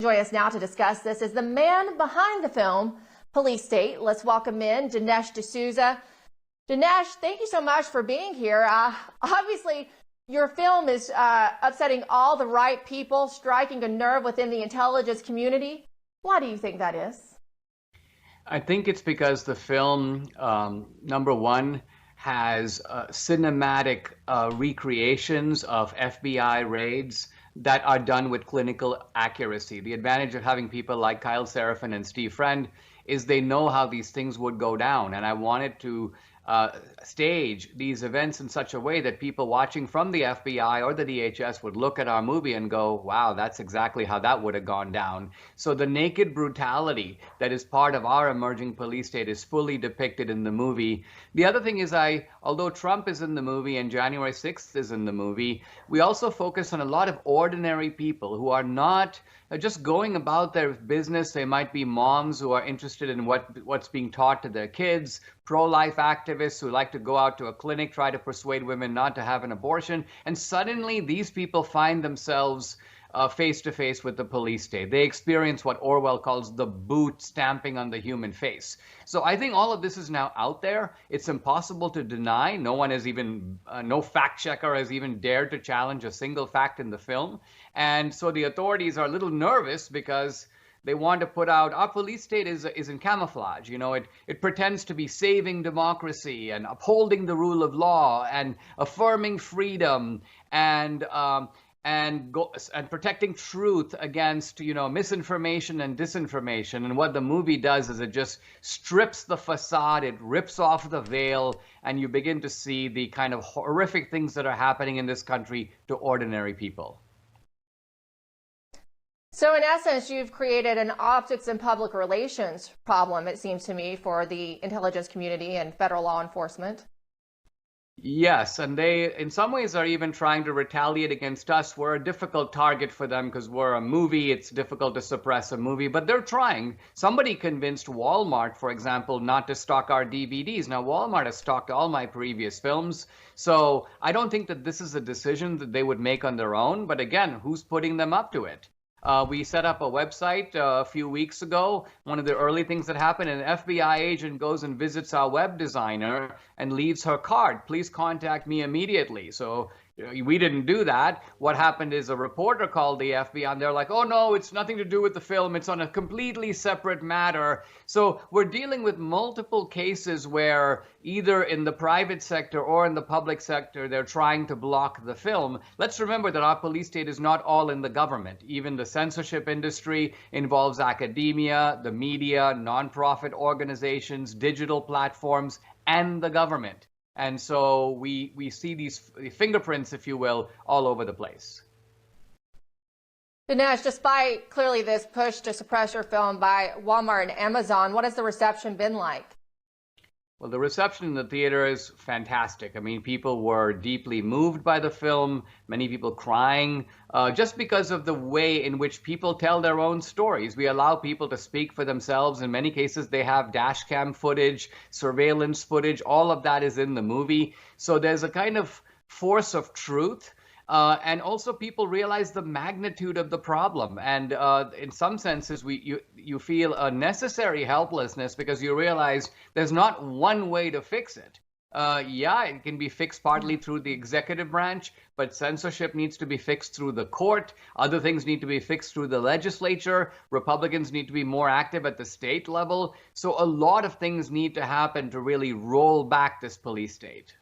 Joining us now to discuss this is the man behind the film, Police State. Let's welcome in Dinesh D'Souza. Dinesh, thank you so much for being here. Obviously, your film is upsetting all the right people, striking a nerve within the intelligence community. Why do you think that is? I think it's because the film, number one, has cinematic recreations of FBI raids that are done with clinical accuracy. The advantage of having people like Kyle Seraphin and Steve Friend is they know how these things would go down. And I wanted to stage these events in such a way that people watching from the FBI or the DHS would look at our movie and go, wow, that's exactly how that would have gone down. So the naked brutality that is part of our emerging police state is fully depicted in the movie. The other thing is although Trump is in the movie and January 6th is in the movie, we also focus on a lot of ordinary people who are not just going about their business. They might be moms who are interested in what's being taught to their kids, pro-life activists who like to go out to a clinic, try to persuade women not to have an abortion. And suddenly these people find themselves face to face with the police state. They experience what Orwell calls the boot stamping on the human face. So I think all of this is now out there. It's impossible to deny. No one has even, no fact checker has even dared to challenge a single fact in the film. And so the authorities are a little nervous because they want to put out, our police state is in camouflage. You know, it pretends to be saving democracy and upholding the rule of law and affirming freedom and protecting truth against, misinformation and disinformation. And what the movie does is it just strips the facade, it rips off the veil, and you begin to see the kind of horrific things that are happening in this country to ordinary people. So in essence, you've created an optics and public relations problem, it seems to me, for the intelligence community and federal law enforcement. Yes, and they, in some ways, are even trying to retaliate against us. We're a difficult target for them because we're a movie. It's difficult to suppress a movie, but they're trying. Somebody convinced Walmart, for example, not to stock our DVDs. Now, Walmart has stocked all my previous films, so I don't think that this is a decision that they would make on their own. But again, who's putting them up to it? We set up a website a few weeks ago. One of the early things that happened, an FBI agent goes and visits our web designer and leaves her card. Please contact me immediately. So we didn't do that. What happened is a reporter called the FBI and they're like, oh no, it's nothing to do with the film. It's on a completely separate matter. So we're dealing with multiple cases where either in the private sector or in the public sector, they're trying to block the film. Let's remember that our police state is not all in the government. Even the censorship industry involves academia, the media, nonprofit organizations, digital platforms, and the government. And so we see these fingerprints, if you will, all over the place. Dinesh, despite clearly this push to suppress your film by Walmart and Amazon, what has the reception been like? Well, the reception in the theater is fantastic. I mean, people were deeply moved by the film, many people crying, just because of the way in which people tell their own stories. We allow people to speak for themselves. In many cases, they have dash cam footage, surveillance footage, all of that is in the movie. So there's a kind of force of truth. And also people realize the magnitude of the problem. And in some senses, you feel a necessary helplessness because you realize there's not one way to fix it. Yeah, it can be fixed partly through the executive branch, but censorship needs to be fixed through the court. Other things need to be fixed through the legislature. Republicans need to be more active at the state level. So a lot of things need to happen to really roll back this police state.